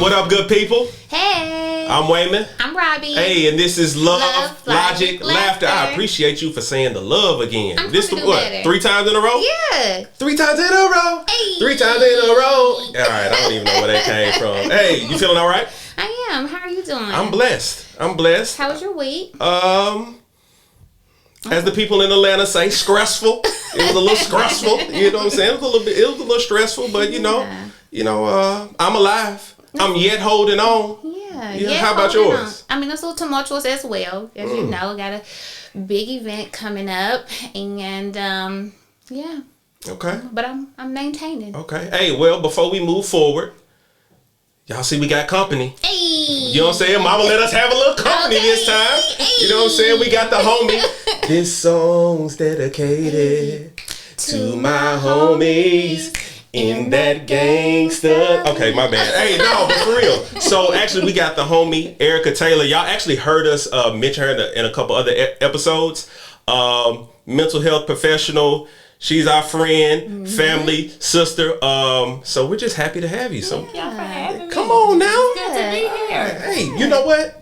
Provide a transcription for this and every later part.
What up, good people? Hey. I'm Wayman. I'm Robbie. Hey, and this is Love, Logic, Laughter. I appreciate you for saying the love again. I'm this the what? better. 3 times in a row? Yeah. 3 times in a row? Hey. 3 times in a row? All right, I don't even know where that came from. Hey, you feeling all right? I am. How are you doing? I'm blessed. How was your week? As the people in Atlanta say, stressful. It was a little stressful. You know what I'm saying? It was a little stressful, but you know, I'm alive. I'm yet holding on. Yeah. How about yours? I mean, it's a little tumultuous as well. As you know, got a big event coming up, and yeah. Okay. But I'm maintaining. Okay. Hey, well, before we move forward, y'all see we got company. Hey. You know what I'm saying? Mama let us have a little company this time. You know what I'm saying? We got the homie. This song's dedicated to my homies in that gangsta. Okay, my bad. Hey, no, but for real. So actually, we got the homie Erica Taylor. Y'all actually heard us mention her in a couple other episodes. Mental health professional. She's our friend, family, sister. So we're just happy to have you. So Thank y'all for having me. Come on now. It's good to be here. Hey, you know what?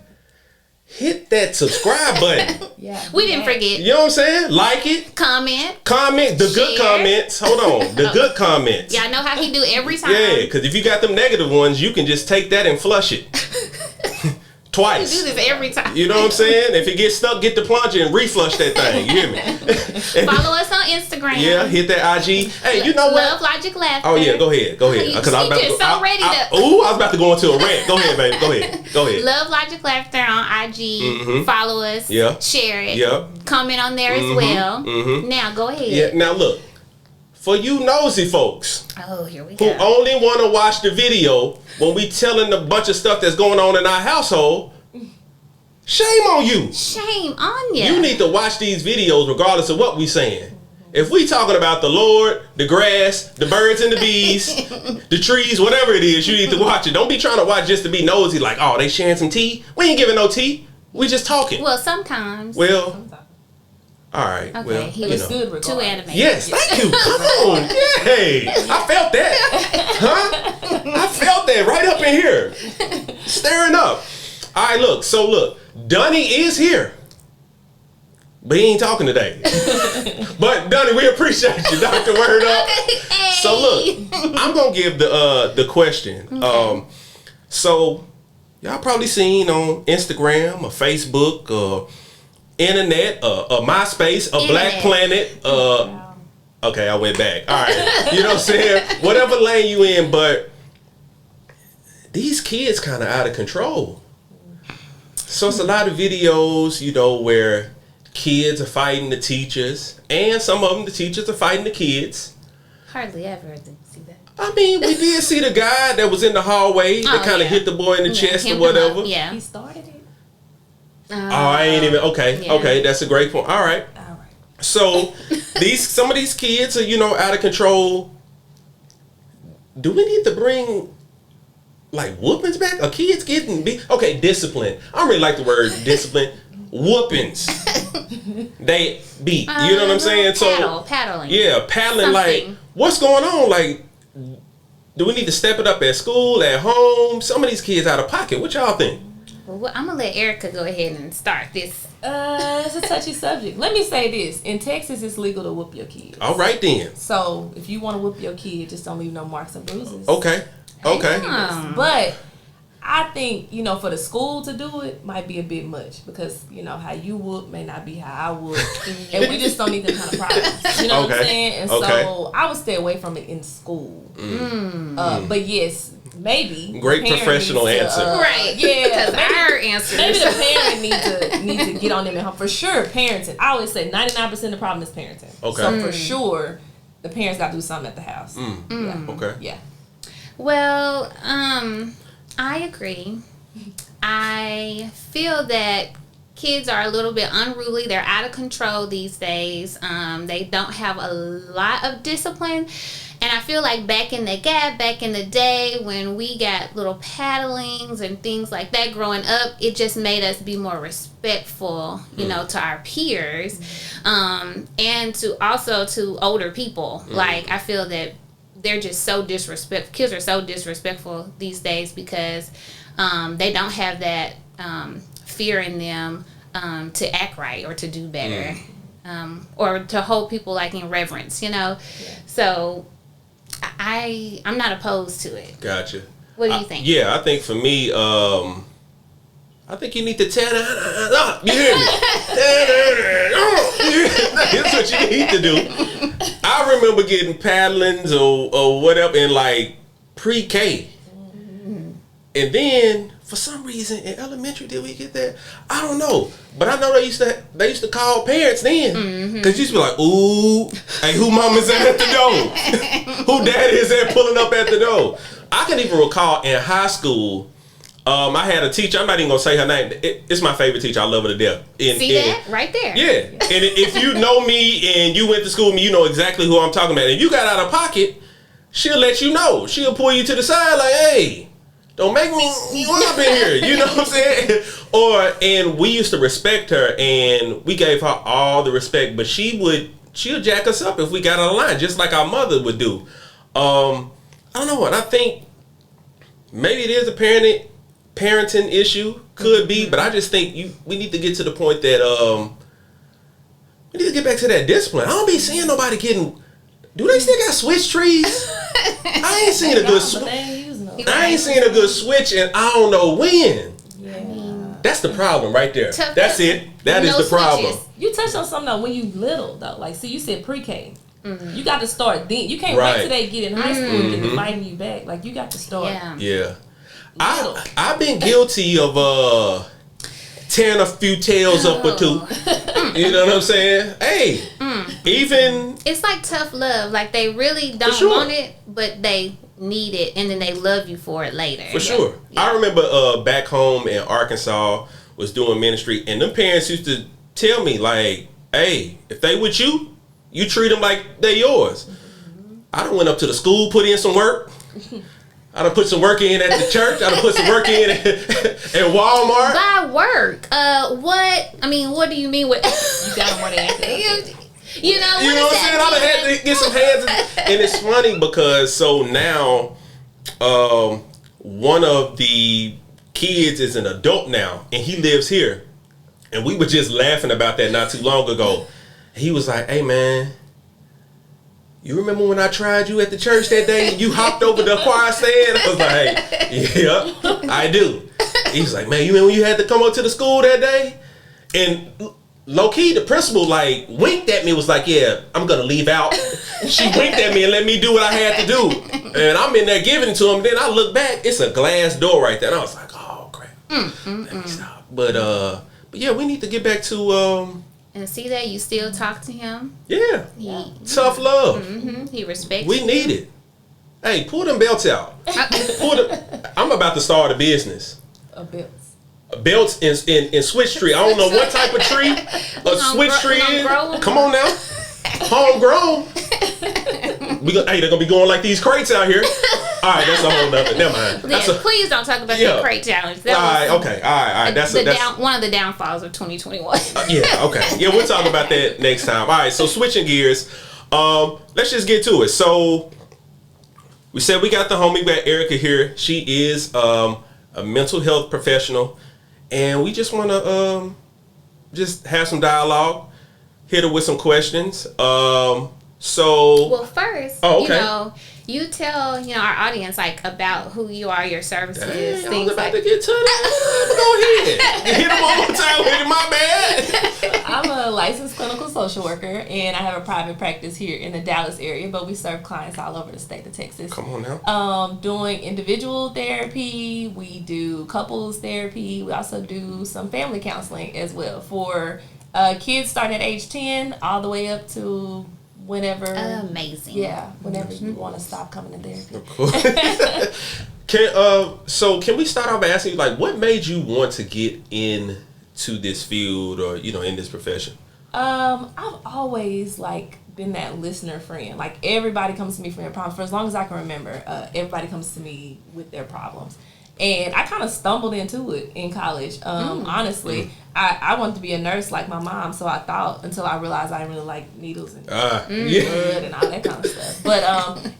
Hit that subscribe button. Yeah. We didn't forget. You know what I'm saying? Like it. Comment. The good Share. comments. Hold on. The good comments. Y'all know how he do every time. Yeah, because if you got them negative ones, you can just take that and flush it. We Twice. do this every time. You know what I'm saying? If it gets stuck, get the plunger and reflush that thing. You hear me? Follow us on Instagram. Yeah, hit that IG. Hey, you know what? Love, Logic, Laughter. Oh yeah, go ahead. You just so ready to. I was about to go into a rant. Go ahead, baby. Go ahead. Love, Logic, Laughter on IG. Follow us. Yeah. Share it. Yeah. Comment on there as well. Now go ahead. Yeah. Now look, for you nosy folks Oh, here we who go. only want to watch the video when we telling a bunch of stuff that's going on in our household, shame on you. Shame on you. You need to watch these videos regardless of what we saying. If we talking about the Lord, the grass, the birds and the bees, the trees, whatever it is, you need to watch it. Don't be trying to watch just to be nosy like, oh, they sharing some tea. We ain't giving no tea. We just talking. Well, sometimes. Well, all right. Okay, Well, he you was know. Good regard. too animated. Yes, thank you. Come on. Yay. I felt that. Huh? I felt that right up in here. Staring up. All right, look. Dunny is here. But he ain't talking today. But Dunny, we appreciate you, Dr. Word Up. Hey. So look, I'm gonna give the question. Okay. So y'all probably seen on Instagram or Facebook or internet, MySpace, Black Planet. Okay, I went back. All right, you know what I'm saying? Whatever lane you in, but these kids kind of out of control. So it's a lot of videos, you know, where kids are fighting the teachers, and some of them the teachers are fighting the kids. Hardly ever see that. I mean, we did see the guy that was in the hallway that kind of hit the boy in the chest or whatever. Yeah. He started it. Oh, I ain't even okay. Yeah. Okay, that's a great point. All right. So some of these kids are, you know, out of control. Do we need to bring like whoopings back? Are kids getting beat? Okay, discipline. I don't really like the word discipline. Whoopings. They beat. You know what I'm saying? Paddling. Yeah, paddling. Something. Like, what's going on? Like, do we need to step it up at school, at home? Some of these kids out of pocket. What y'all think? Well, I'm gonna let Erica go ahead and start this. It's a touchy subject. Let me say this. In Texas, it's legal to whoop your kids. All right then. So if you want to whoop your kid, just don't leave no marks and bruises. Okay. But I think, you know, for the school to do it might be a bit much because, you know, how you whoop may not be how I whoop. And we just don't need them kind of problems. You know what I'm saying? And so I would stay away from it in school. But yes, maybe. Great professional answer. Right. Yeah. Because our answer Maybe the parent need to get on them and for sure parenting. I always say 99% of the problem is parenting. Okay. So for sure the parents got to do something at the house. Yeah. Okay. Yeah. Well, I agree. I feel that kids are a little bit unruly. They're out of control these days. They don't have a lot of discipline. And I feel like back in the day when we got little paddlings and things like that growing up, it just made us be more respectful, you know, to our peers, and to older people. Like, I feel that they're just so disrespectful. Kids are so disrespectful these days because they don't have that fear in them to act right or to do better, or to hold people like in reverence, Yeah. So I'm not opposed to it. Gotcha. What do you think? I think for me, I think you need to tear that. You hear me? Here's what you need to do. I remember getting paddlings or whatever in like pre-K. And then for some reason in elementary, did we get that? I don't know. But I know they used to call parents then. Because you used to be like, ooh, hey, who mom is at the door? Who daddy is that pulling up at the door? I can even recall in high school, I had a teacher. I'm not even gonna say her name. It's my favorite teacher. I love her to death. See that right there? Yeah. And if you know me and you went to school with me, you know exactly who I'm talking about. And if you got out of pocket, she'll let you know. She'll pull you to the side like, "Hey, don't make me up in here." You know what I'm saying? And we used to respect her, and we gave her all the respect. But she'll jack us up if we got out of line, just like our mother would do. I don't know. And I think maybe it is a parenting issue, could be, but I just think we need to get to the point that we need to get back to that discipline. I don't be seeing nobody getting. Do they still got switch trees? I ain't seen a good switch. I ain't seen a good switch, and I don't know when. Yeah. That's the problem right there. That's it. That is the problem. You touched on something though when you little though. Like, see, you said pre-K. You got to start then. You can't wait till they get in high school and get inviting you back. Like, you got to start. Yeah. I've been guilty of tearing a few tails up or two. You know what I'm saying? Hey, even it's like tough love. Like, they really don't want it, but they need it, and then they love you for it later. For sure. Yeah. I remember back home in Arkansas was doing ministry, and them parents used to tell me like, "Hey, if they with you, you treat them like they yours." I done went up to the school, put in some work. I done put some work in at the church. I done put some work in at Walmart. By work, what do you mean with? You got more than that. You know what I'm saying? I done had to get some hands. And it's funny because so now, one of the kids is an adult now, and he lives here. And we were just laughing about that not too long ago. He was like, "Hey man, you remember when I tried you at the church that day and you hopped over the choir stand?" I was like, "Hey, yeah, I do." He's like, "Man, you remember when you had to come up to the school that day?" And low key, the principal like winked at me, was like, "Yeah, I'm gonna leave out." She winked at me and let me do what I had to do. And I'm in there giving it to him. Then I look back, it's a glass door right there. And I was like, "Oh crap, let me stop." But yeah, we need to get back to and see that you still talk to him. Yeah. Tough love. He respects you. We need it. Hey, pull them belts out. I'm about to start a business. Belts in switch tree. I don't know what type of tree a switch tree is. Come on now. Homegrown. They're gonna be going like these crates out here. All right, that's a whole nother. Never mind. Please don't talk about the crate challenge. All right, okay. All right. That's one of the downfalls of 2021. Yeah, okay. Yeah, we'll talk about that next time. All right, so switching gears. Let's just get to it. So we said we got the homie, we got Erica here. She is a mental health professional, and we just want to just have some dialogue, hit her with some questions. Well, first, you tell our audience like about who you are, your services. Dang, I was about to get to that. Go ahead. Hit them one more time with it. My bad. I'm a licensed clinical social worker, and I have a private practice here in the Dallas area, but we serve clients all over the state of Texas. Come on now. Doing individual therapy, we do couples therapy, we also do some family counseling as well for kids starting at age 10 all the way up to whenever. Amazing. Yeah, whenever you want to stop coming to therapy. Cool. Can we start off by asking you, like, what made you want to get into this field or, in this profession? I've always, been that listener friend. Everybody comes to me for their problems. For as long as I can remember, everybody comes to me with their problems. And I kind of stumbled into it in college. Honestly, I wanted to be a nurse like my mom, so I thought until I realized I didn't really like needles and blood and all that kind of stuff. But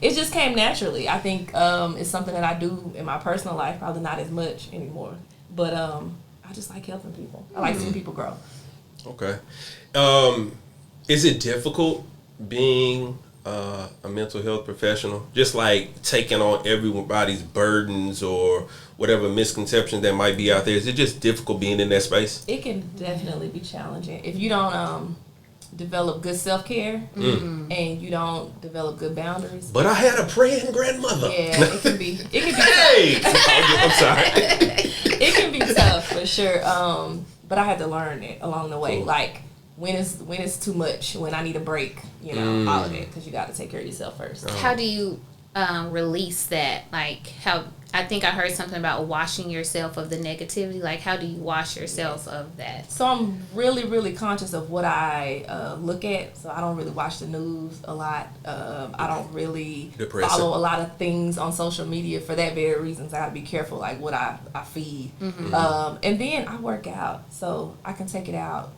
it just came naturally. I think it's something that I do in my personal life, probably not as much anymore. But I just like helping people. I like seeing people grow. Okay. Is it difficult being a mental health professional? Just like taking on everybody's burdens or whatever misconceptions that might be out there. Is it just difficult being in that space? It can definitely be challenging. If you don't develop good self-care and you don't develop good boundaries. But I had a praying grandmother. Yeah, it can be hey! I'm sorry. It can be tough for sure. But I had to learn it along the way. Cool. Like when it's too much, when I need a break, you know, all of it, because you got to take care of yourself first. How do you release that? Like how I think I heard something about washing yourself of the negativity. Like how do you wash yourself of that? So I'm really, really conscious of what I look at. So I don't really watch the news a lot. I don't really follow a lot of things on social media for that very reasons. I got to be careful like what I feed. And then I work out, so I can take it out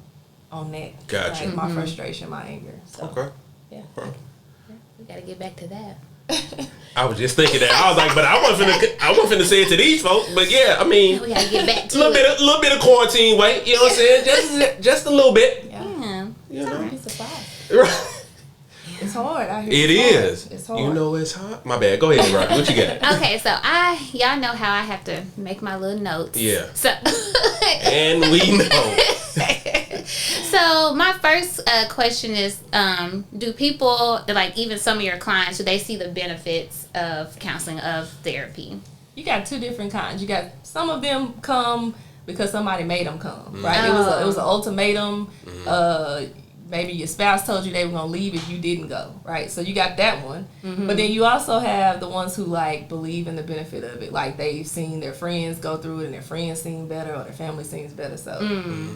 on that. Gotcha. Like my frustration, my anger. So, okay. Yeah. We got to get back to that. I was just thinking that. I was like, but I wasn't finna say it to these folks. But yeah, I mean, we gotta get back to a little bit of quarantine weight. You know what I'm saying? Just a little bit. Yeah. You know? Be surprised. It's hard out here. It is. It's hard. You know it's hard. My bad. Go ahead, Robbie. What you got? Okay, so y'all know how I have to make my little notes. Yeah. So. And we know. So my first question is, do people, like even some of your clients, do they see the benefits of counseling, of therapy? You got two different kinds. You got some of them come because somebody made them come, right? It was an ultimatum. Maybe your spouse told you they were going to leave if you didn't go, right? So you got that one. But then you also have the ones who like believe in the benefit of it. Like they've seen their friends go through it and their friends seem better or their family seems better. So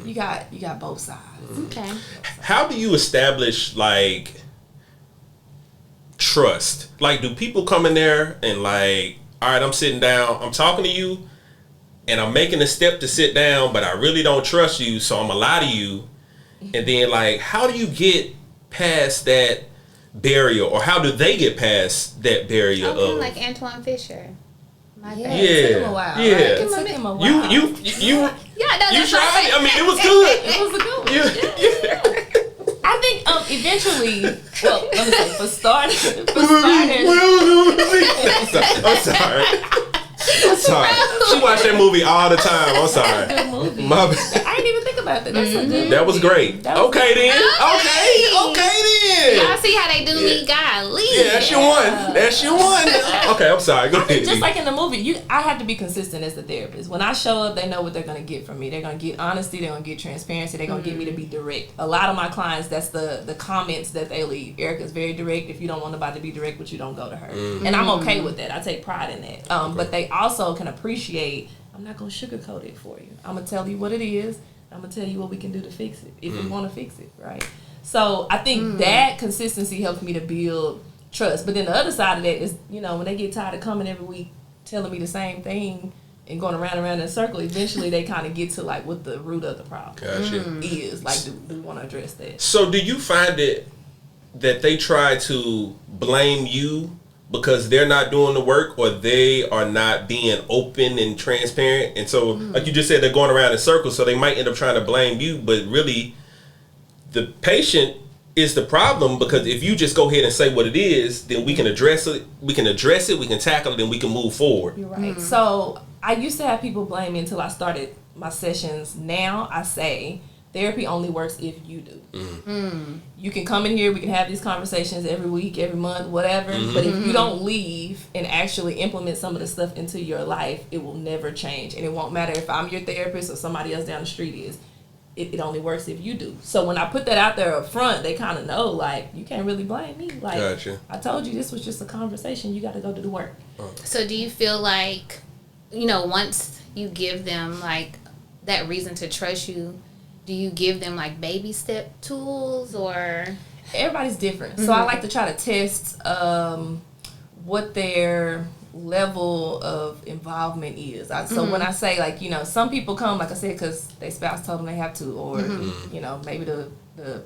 you got both sides. Okay. How do you establish like trust? Like do people come in there and like, all right, I'm sitting down, I'm talking to you and I'm making a step to sit down, but I really don't trust you, so I'm gonna lie to you. And then, like, how do you get past that barrier, or how do they get past that barrier of like Antoine Fisher? It took him a while. Right? It took him a while. You tried it. I mean, it was good. It was a good one. I think eventually, well, let me say, for starters. I'm sorry. She watched that movie all the time. I'm sorry. That's a good movie. I didn't even think about that. That's a good movie. That was great. Okay then. Y'all see how they do me, golly. Yeah, that's your one. That's your one. Okay, I'm sorry. Go ahead. Just like in the movie, I have to be consistent as the therapist. When I show up, they know what they're going to get from me. They're going to get honesty. They're going to get transparency. They're going to get me to be direct. A lot of my clients, that's the comments that they leave. Erica's very direct. If you don't want nobody to be direct with you, don't go to her. And I'm okay with that. I take pride in that. But they also can appreciate, I'm not going to sugarcoat it for you. I'm going to tell you what it is. I'm going to tell you what we can do to fix it, if we want to fix it, right? So I think that consistency helps me to build trust. But then the other side of that is, when they get tired of coming every week telling me the same thing and going around and around in a circle, eventually they kind of get to like what the root of the problem is. Like, do we want to address that? So do you find it that they try to blame you because they're not doing the work, or they are not being open and transparent? And so, like you just said, they're going around in circles, so they might end up trying to blame you, but really the patient is the problem, because if you just go ahead and say what it is, then we can address it, we can tackle it, and we can move forward. You're right. So I used to have people blame me until I started my sessions. Now I say, therapy only works if you do. You can come in here, we can have these conversations every week, every month, whatever, but if you don't leave and actually implement some of the stuff into your life, it will never change. And it won't matter if I'm your therapist or somebody else down the street is. It only works if you do. So when I put that out there up front, they kind of know, like, you can't really blame me. Like, gotcha. I told you this was just a conversation. You got to go do the work. So do you feel like, once you give them, like, that reason to trust you, do you give them, like, baby step tools, or? Everybody's different. So I like to try to test what their level of involvement is. So when I say, like, you know, some people come, like I said, because their spouse told them they have to, or, you know, maybe the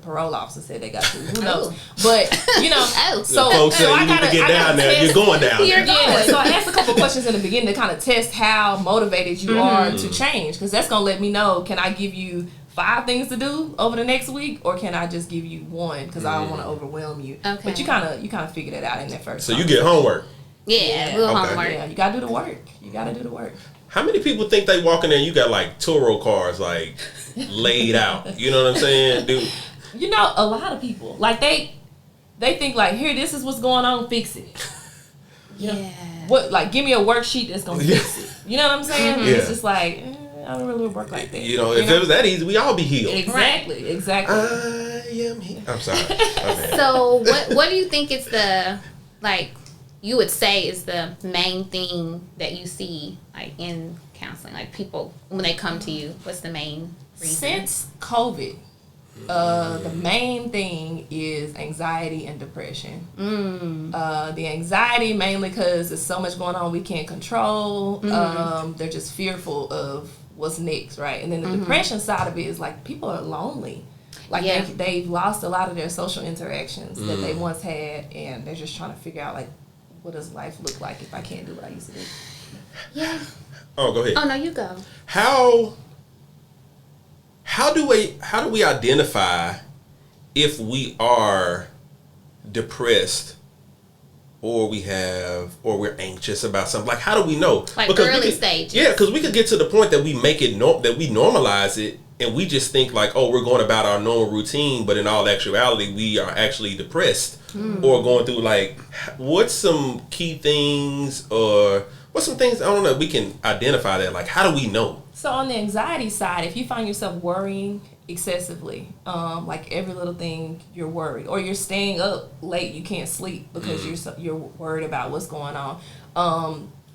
parole officer said they got to. Who knows? But, you know, so folks say you need to get down there. You're going down there. Yeah, so I asked a couple questions in the beginning to kind of test how motivated you are to change, because that's going to let me know, can I give you 5 things to do over the next week, or can I just give you 1 because I don't want to overwhelm you? Okay. But you kind of figure that out in that first. So you get homework. Yeah, little homework. Yeah, you gotta do the work. You gotta do the work. How many people think they walk in there and you got like Turo cars like laid out? You know what I'm saying, dude? You know, a lot of people like they think like, here, this is what's going on, fix it. Yeah. What, like, give me a worksheet that's gonna fix it. You know what I'm saying? Yeah. It's just like, I don't really work like that. You know, if it was that easy, we all be healed. Exactly. I am healed. I'm sorry. Okay. So what do you think is the, like, you would say is the main thing that you see, like, in counseling? Like, people, when they come to you, what's the main reason? Since COVID, the main thing is anxiety and depression. The anxiety mainly because there's so much going on we can't control. They're just fearful of what's next, right? And then the depression side of it is like people are lonely. Like they've lost a lot of their social interactions that they once had, and they're just trying to figure out, like, what does life look like if I can't do what I used to do? Yeah. Oh, go ahead. Oh, no, you go. How do we identify if we are depressed or we're anxious about something? Like, how do we know? Like, because early stages. Yeah, because we could get to the point that we make it that we normalize it, and we just think like, oh, we're going about our normal routine, but in all actuality, we are actually depressed or going through, like, what's some key things or what's some things, I don't know, we can identify that. Like, how do we know? So on the anxiety side, if you find yourself worrying excessively, like every little thing you're worried, or you're staying up late, you can't sleep because you're worried about what's going on.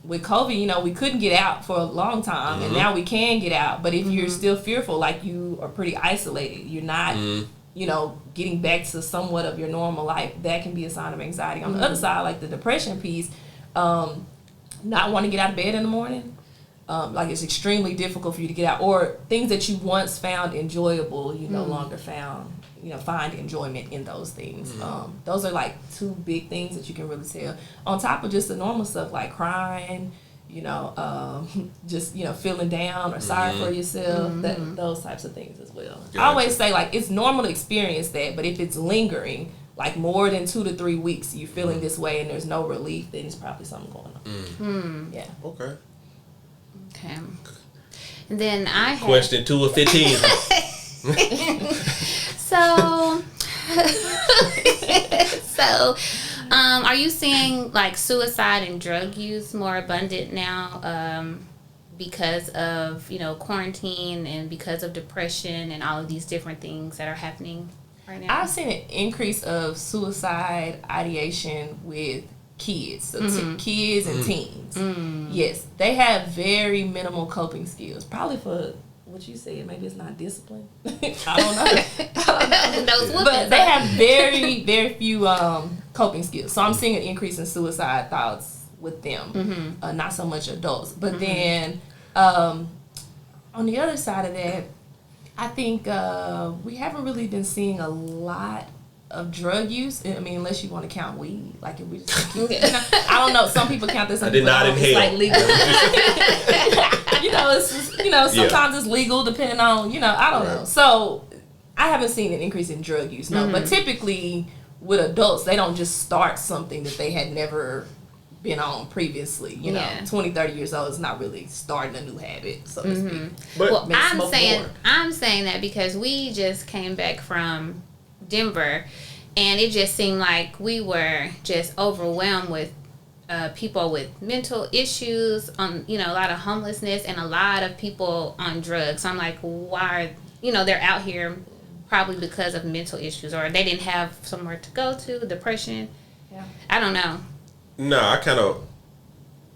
With COVID, you know, we couldn't get out for a long time, and now we can get out. But if you're still fearful, like you are pretty isolated, you're not, you know, getting back to somewhat of your normal life, that can be a sign of anxiety. On the other side, like the depression piece, not wanting to get out of bed in the morning. Like it's extremely difficult for you to get out, or things that you once found enjoyable, you no longer find enjoyment in those things. Those are like 2 big things that you can really tell. On top of just the normal stuff like crying, you know, just, you know, feeling down or sorry for yourself, those types of things as well. Gotcha. I always say, like, it's normal to experience that, but if it's lingering, like more than 2 to 3 weeks, you're feeling this way and there's no relief, then it's probably something going on. Yeah. Okay. And then I have question 2 of 15. So, are you seeing like suicide and drug use more abundant now because of, you know, quarantine and because of depression and all of these different things that are happening right now? I've seen an increase of suicide ideation with kids, so kids and teens. Yes, they have very minimal coping skills. Probably for what you said, maybe it's not discipline. I don't know. But they have very, very few coping skills. So I'm seeing an increase in suicide thoughts with them, not so much adults. But then on the other side of that, I think we haven't really been seeing a lot of drug use. I mean, unless you want to count weed, like if we just keep, you know, I don't know. Some people count this. I did not inhale. It's like legal. You know, it's just, you know, sometimes it's legal depending on, you know, I don't know. So I haven't seen an increase in drug use, no. But typically with adults, they don't just start something that they had never been on previously. You know, 20, 30 years old is not really starting a new habit, so to speak. But well, I'm saying that because we just came back from Denver, and it just seemed like we were just overwhelmed with people with mental issues, you know, a lot of homelessness and a lot of people on drugs. So I'm like, why are, you know, they're out here probably because of mental issues, or they didn't have somewhere to go to, depression. Yeah, I don't know. No, I kind of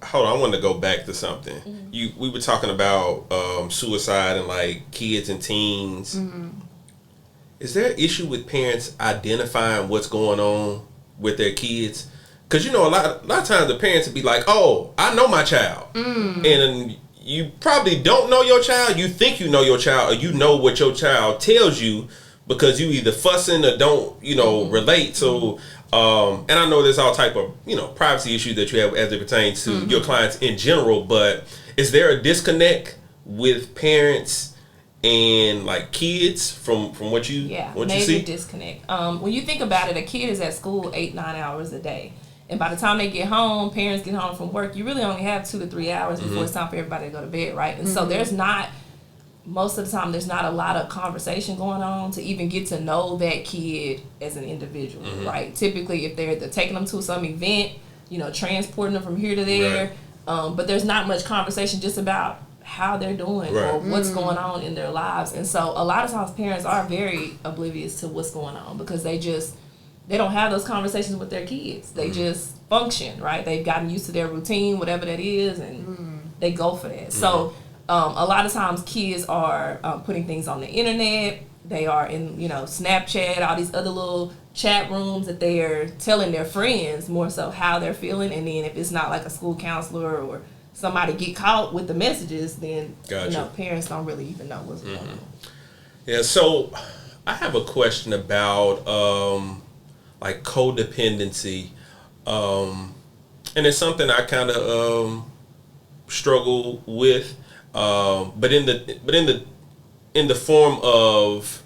hold on. I want to go back to something. We were talking about suicide and like kids and teens. Is there an issue with parents identifying what's going on with their kids? because a lot of times the parents would be like, "Oh, I know my child," and you probably don't know your child. You think you know your child, or you know what your child tells you because you either fussing or don't, relate. So, and I know there's all type of privacy issues that you have as it pertains to your clients in general. But is there a disconnect with parents and like kids from what you major you see? Disconnect. When you think about it, a kid is at school 8-9 hours a day. And by the time they get home, parents get home from work, you really only have 2 to 3 hours before it's time for everybody to go to bed, right? And so most of the time, there's not a lot of conversation going on to even get to know that kid as an individual, right? Typically, if they're taking them to some event, transporting them from here to there, but there's not much conversation just about how they're doing or what's going on in their lives. And so a lot of times parents are very oblivious to what's going on because they don't have those conversations with their kids. They just function, right? They've gotten used to their routine, whatever that is, and they go for that. So a lot of times kids are putting things on the internet. They are in, Snapchat, all these other little chat rooms that they are telling their friends more so how they're feeling. And then if it's not like a school counselor or somebody get caught with the messages, then, parents don't really even know what's going on. Yeah, so I have a question about like codependency, and it's something I kind of struggle with, but in the form of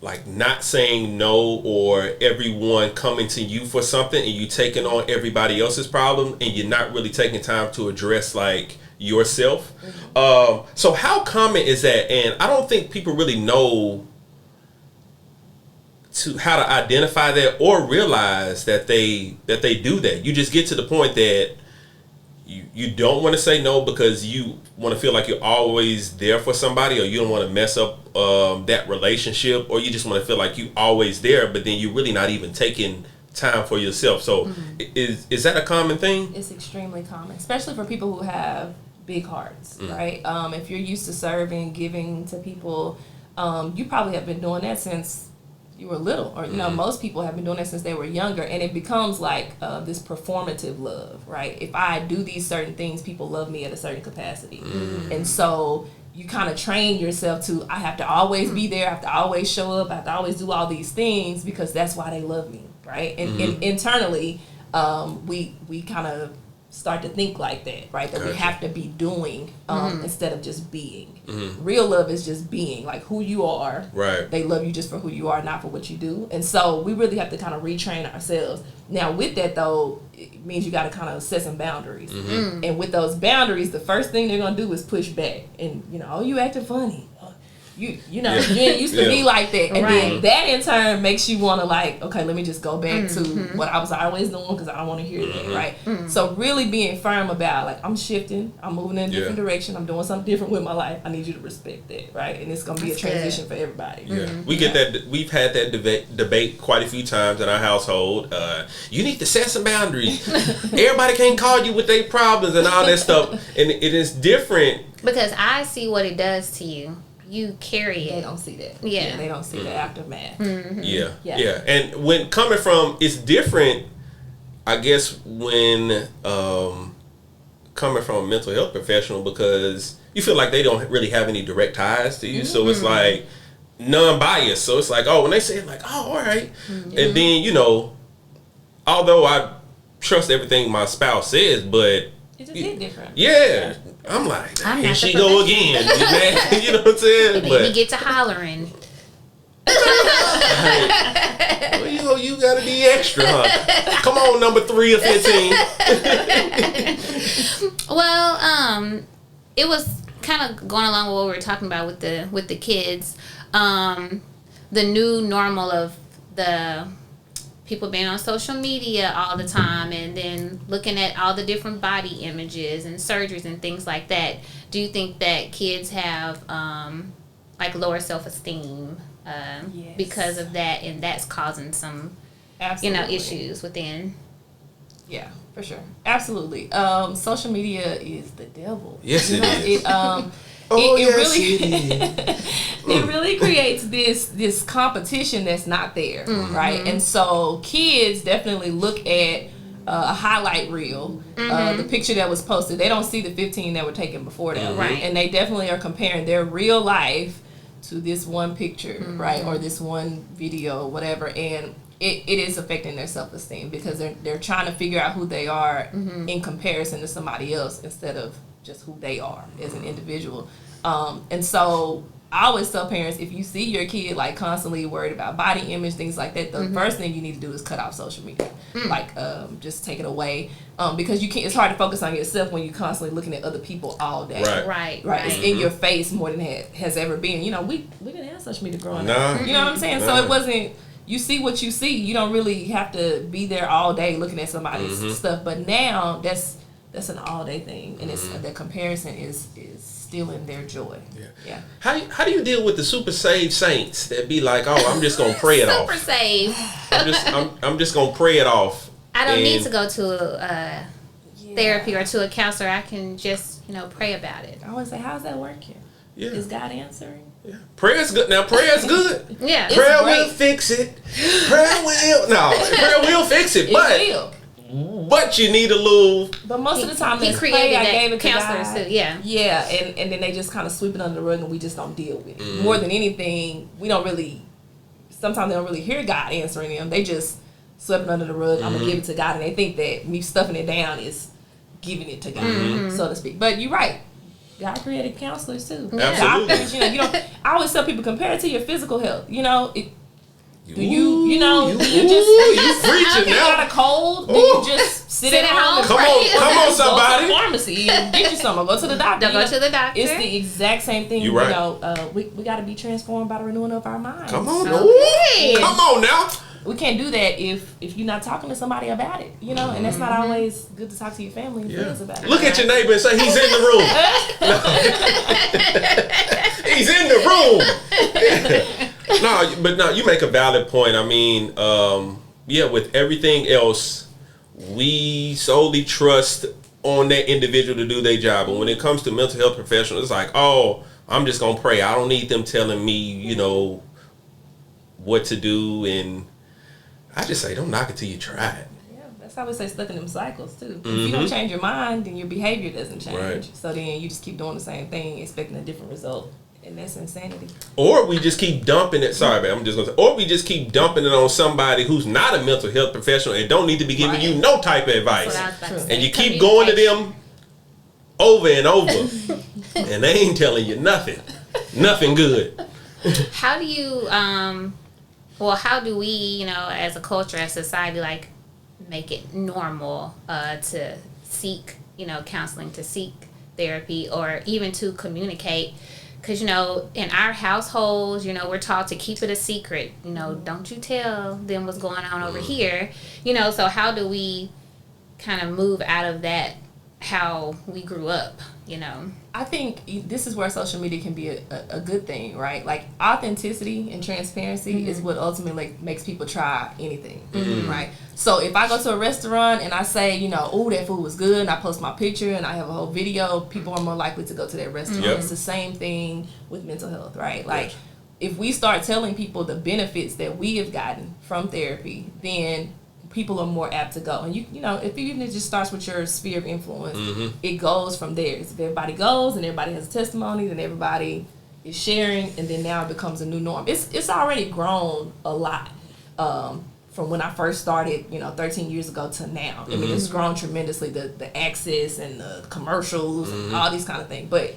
like not saying no, or everyone coming to you for something and you taking on everybody else's problem and you're not really taking time to address like yourself. So how common is that? And I don't think people really know how to identify that or realize that they do that. You just get to the point that you don't want to say no because you want to feel like you're always there for somebody, or you don't want to mess up that relationship, or you just want to feel like you're always there, but then you're really not even taking time for yourself. So is that a common thing? It's extremely common, especially for people who have big hearts, right? If you're used to serving, giving to people, you probably have been doing that since you were little, or most people have been doing that since they were younger, and it becomes like this performative love, right? If I do these certain things, people love me at a certain capacity, and so you kind of train yourself to, I have to always be there, I have to always show up, I have to always do all these things because that's why they love me, right? And internally, we kind of start to think like that, right? That we have to be doing instead of just being. Real love is just being, like who you are. Right. They love you just for who you are, not for what you do. And so we really have to kind of retrain ourselves. Now with that though, it means you got to kind of set some boundaries. And with those boundaries, the first thing they're going to do is push back. And, oh, you acting funny. You ain't used to be like that. And then that in turn makes you want to like, okay, let me just go back to what I was always doing because I don't want to hear that, right? So really being firm about like, I'm shifting, I'm moving in a different direction, I'm doing something different with my life. I need you to respect that, right? And it's going to be a transition for everybody. We get that. We've had that debate quite a few times in our household. You need to set some boundaries. Everybody can't call you with their problems and all that stuff. And it is different. Because I see what it does to you. You carry it. They don't see that. Yeah. They don't see the aftermath. Yeah. And when coming from, it's different, I guess, when coming from a mental health professional, because you feel like they don't really have any direct ties to you. So it's like non-biased. So it's like, oh, when they say it, like, oh, all right. And then, although I trust everything my spouse says, but it just hit different. Yeah. I'm like, here she go again. You know what I'm saying? But you get to hollering. Well, you gotta be extra, huh? Come on, number 3 of 15. Well, it was kind of going along with what we were talking about with the kids. The new normal of the people being on social media all the time, and then looking at all the different body images and surgeries and things like that. Do you think that kids have like lower self-esteem because of that, and that's causing some issues within? Yeah, for sure. Absolutely. Social media is the devil. Yes, it is. It really creates this competition that's not there, right? And so kids definitely look at a highlight reel, the picture that was posted. They don't see the 15 that were taken before that, right? And they definitely are comparing their real life to this one picture, right, or this one video, whatever, and it is affecting their self-esteem because they're trying to figure out who they are in comparison to somebody else instead of just who they are as an individual. And so I always tell parents, if you see your kid like constantly worried about body image, things like that, the first thing you need to do is cut off social media. Like just take it away. Because you can't, it's hard to focus on yourself when you're constantly looking at other people all day. Right. It's in your face more than it has ever been. You know, we didn't have social media growing up. You know what I'm saying? So it wasn't, you see what you see. You don't really have to be there all day looking at somebody's stuff. But now that's an all day thing, and it's the comparison is stealing their joy. Yeah. How do you deal with the super saved saints that be like, oh, I'm just gonna pray it off. Super saved. I'm just gonna pray it off. I don't need to go to therapy or to a counselor. I can just pray about it. I always say, how's that working? Yeah. Is God answering? Yeah. Prayer's good. Now prayer's good. Yeah. Prayer will fix it. Prayer will fix it. But you need a little. But most of the time, he created I that gave it to counselors God. too. Yeah. Yeah, and then they just kind of sweep it under the rug, and we just don't deal with it. More than anything, we don't really. Sometimes they don't really hear God answering them. They just sweep it under the rug. I'm gonna give it to God, and they think that me stuffing it down is giving it to God, so to speak. But you're right. God created counselors too. Absolutely. Doctors, you don't. I always tell people, compare it to your physical health. You preaching you got a cold, then you just sit at home. Come on, somebody. Go to the pharmacy and get you some. Or go to the doctor. Go to the doctor. It's the exact same thing. You're right. We got to be transformed by the renewing of our minds. Come on, okay. Come on now. We can't do that if you're not talking to somebody about it, and that's not always good to talk to your family and friends about it. Look at your neighbor and say, he's in the room. He's in the room. No, you make a valid point. I mean, with everything else, we solely trust on that individual to do their job. And when it comes to mental health professionals, it's like, oh, I'm just going to pray. I don't need them telling me, what to do. And I just say, don't knock it till you try it. Yeah, that's how we say stuck in them cycles, too. If you don't change your mind, then your behavior doesn't change. Right. So then you just keep doing the same thing, expecting a different result. And that's insanity. Or we just keep dumping it. Sorry, man. I'm just going to say. Or we just keep dumping it on somebody who's not a mental health professional and don't need to be giving you no type of advice. And you keep going to them over and over. And they ain't telling you nothing. Nothing good. How do you, how do we, as a culture, as society, make it normal to seek, counseling, to seek therapy, or even to communicate? Because, in our households, we're taught to keep it a secret. Don't you tell them what's going on over here. So how do we kind of move out of that, how we grew up, I think this is where social media can be a good thing, right? Like, authenticity and transparency is what ultimately makes people try anything, right? So if I go to a restaurant and I say, oh, that food was good, and I post my picture and I have a whole video, people are more likely to go to that restaurant. It's the same thing with mental health, right? Like, if we start telling people the benefits that we have gotten from therapy, then people are more apt to go. And if even it just starts with your sphere of influence, it goes from there. If everybody goes and everybody has a testimony, then everybody is sharing, and then now it becomes a new norm. It's already grown a lot from when I first started, 13 years ago to now. I mean, it's grown tremendously, the access and the commercials and all these kind of things. But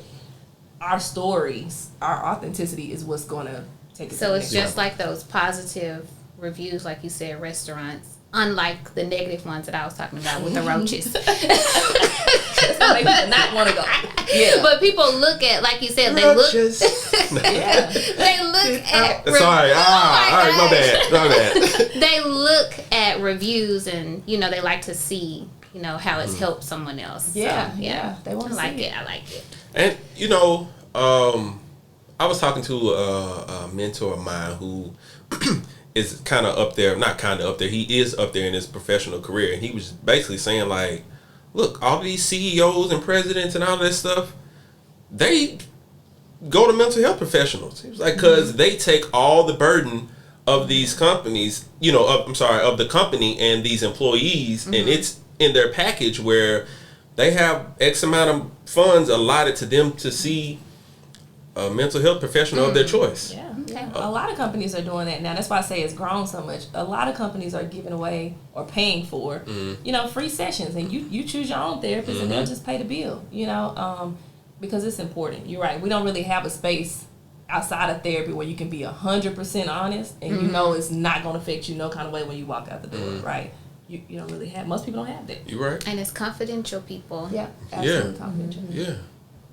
our stories, our authenticity is what's going to take it. So it's just like those positive reviews, like you said, restaurants. Unlike the negative ones that I was talking about with the roaches. That's what make people not want to go. Yeah. But people look at, like you said, they roaches. They look at... Sorry. All right, my bad. They look at reviews and, they like to see, how it's helped someone else. Yeah, so, they want to see it. I like it. And, I was talking to a mentor of mine who... is kind of up there, not kind of up there, he is up there in his professional career. And he was basically saying, like, look, all these CEOs and presidents and all that stuff, they go to mental health professionals. He was like, because they take all the burden of these companies, of the company and these employees, and it's in their package where they have X amount of funds allotted to them to see a mental health professional of their choice. Yeah. A lot of companies are doing that now. That's why I say it's grown so much. A lot of companies are giving away or paying for, free sessions, and you choose your own therapist, and they'll just pay the bill. Because it's important. You're right. We don't really have a space outside of therapy where you can be 100% honest, and it's not going to affect you no kind of way when you walk out the door. Right. You don't really have. Most people don't have that. You're right. And it's confidential, people. Yeah. Absolutely confidential. Yeah.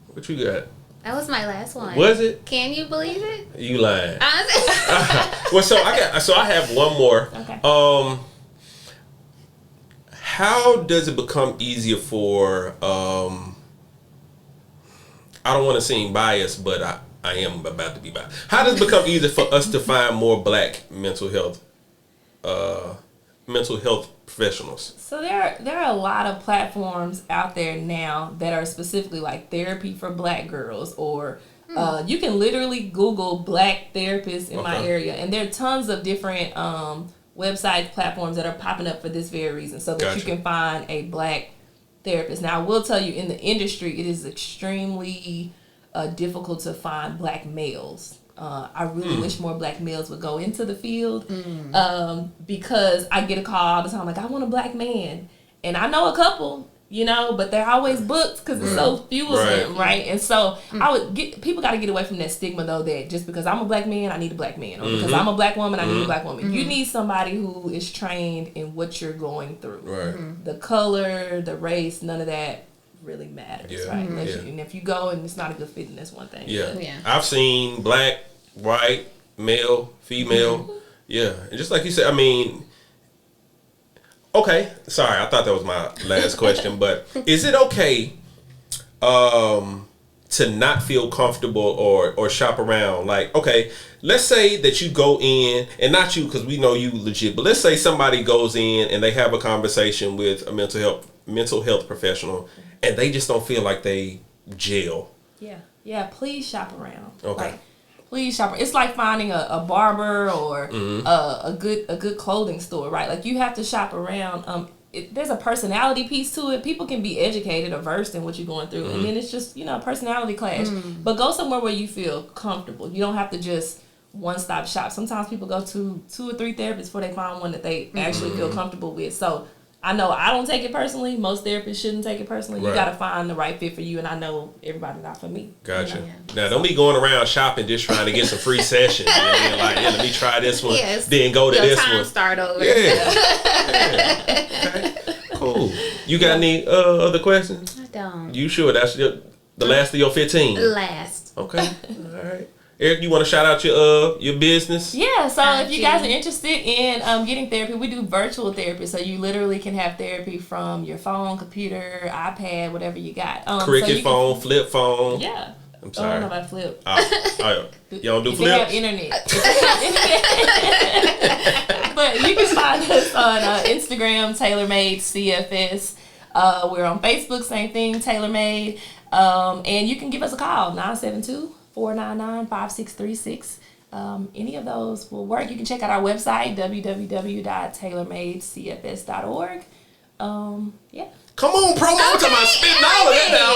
What you got? That was my last one. Was it? Can you believe it? You lying. Well, so I have one more. Okay. How does it become easier for I don't want to seem biased, but I am about to be biased. How does it become easier for us to find more black mental health professionals? So there are a lot of platforms out there now that are specifically like therapy for black girls, or you can literally Google black therapists in my area, and there are tons of different websites, platforms that are popping up for this very reason, so that you can find a black therapist. Now, I will tell you, in the industry, it is extremely difficult to find black males. I really wish more black males would go into the field, because I get a call all the time like, I want a black man, and I know a couple, but they're always booked because it's so few of them, right? And so people got to get away from that stigma, though, that just because I'm a black man, I need a black man, or because I'm a black woman, I need a black woman. You need somebody who is trained in what you're going through. Right. The color, the race, none of that really matters, right? And if you go and it's not a good fit, then that's one thing. Yeah. I've seen black, white, male, female. Yeah. And just like you said, I mean, okay, sorry, I thought that was my last question, but is it okay to not feel comfortable or shop around? Like, okay, let's say that you go in, and not you because we know you legit, but let's say somebody goes in and they have a conversation with a mental health professional, and they just don't feel like they gel. Yeah, please shop around. Okay. Please shop. It's like finding a barber or a good clothing store, right? Like, you have to shop around. There's a personality piece to it. People can be educated or versed in what you're going through, and then it's just personality clash. But go somewhere where you feel comfortable. You don't have to just one-stop shop. Sometimes people go to 2 or 3 therapists before they find one that they actually feel comfortable with. So I know I don't take it personally. Most therapists shouldn't take it personally. Right. You got to find the right fit for you, and I know everybody's not for me. Gotcha. Now, don't be going around shopping just trying to get some free sessions. And then like, let me try this one, then go to this one. Start over. Yeah. Okay. Cool. You got any other questions? I don't. You sure that's the last of your 15? Last. Okay. All right. Eric, you want to shout out your business? Yeah, so if you guys are interested in getting therapy, we do virtual therapy. So you literally can have therapy from your phone, computer, iPad, whatever you got. Cricket phone, flip phone. Yeah. I'm sorry. I don't know about flip. You don't do if flips? you have internet. But you can find us on Instagram, Taylormade CFS. We're on Facebook, same thing, Taylormade. And you can give us a call, 972-499-5636. Any of those will work. You can check out our website, www.taylormadecfs.org. Yeah. Come on, promo to my spitting all of that now.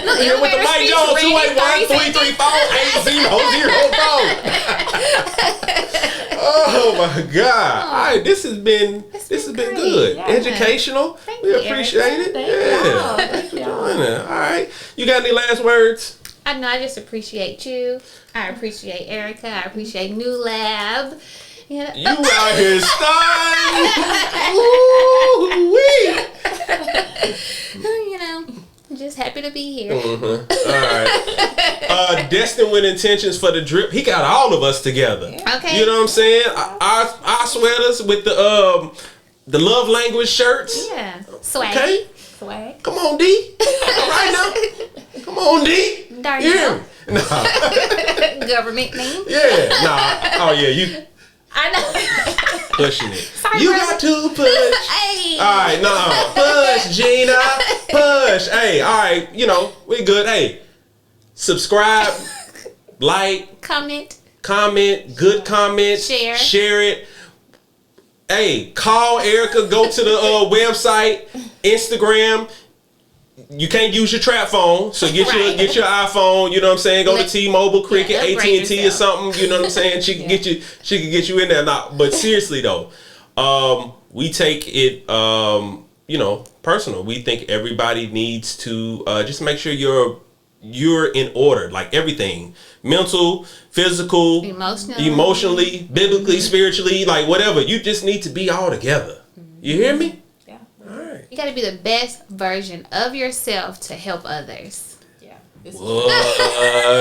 Look, here with the Mike Jones 281-334-8004. Oh my God! All right, this has been good, educational. We appreciate it. Thanks for joining. All right, you got any last words? I know. I just appreciate you. I appreciate Erica. I appreciate New Lab. You out here stunned. Ooh-wee. I'm just happy to be here. All right. Destined with Intentions for the Drip. He got all of us together. Okay. You know what I'm saying? Our sweaters with the love language shirts. Yeah. Swag. Okay. Swag. Come on, D. All right now. Come on, D. Darnell. Nah. Government name. Yeah. Nah. Oh yeah. You. I know. Pushing it. Sorry, you brother. got to push. Hey. All right, push, Gina. Push. Hey, all right, we good. Hey, subscribe, like, comment, good comments, share it. Hey, call Erica. Go to the website, Instagram. You can't use your trap phone, so get your iPhone. You know what I'm saying? Go to T-Mobile, Cricket, AT&T, or something. You know what I'm saying? She can get you. She can get you in there. Now, but seriously though, we take it, personal. We think everybody needs to just make sure you're in order, like everything, mental, physical, emotionally, biblically, spiritually, like whatever. You just need to be all together. You hear me? You got to be the best version of yourself to help others. Yeah.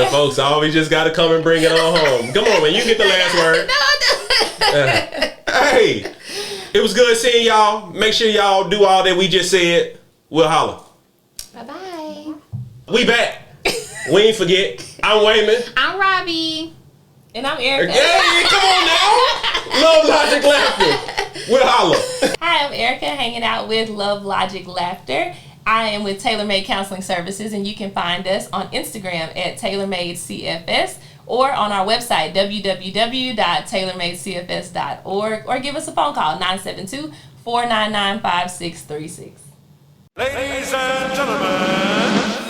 Folks, always just got to come and bring it on home. Come on, man. You get the last word. No. Hey, it was good seeing y'all. Make sure y'all do all that we just said. We'll holler. Bye-bye. We back. We ain't forget. I'm Wayman. I'm Robbie. And I'm Erica. Hey, come on now. Love, Logic, Laughter. We'll holler. Hi, I'm Erica, hanging out with Love, Logic, Laughter. I am with Taylormade Counseling Services, and you can find us on Instagram at Taylormade CFS or on our website, www.taylormadecfs.org, or give us a phone call, 972-499-5636. Ladies and gentlemen,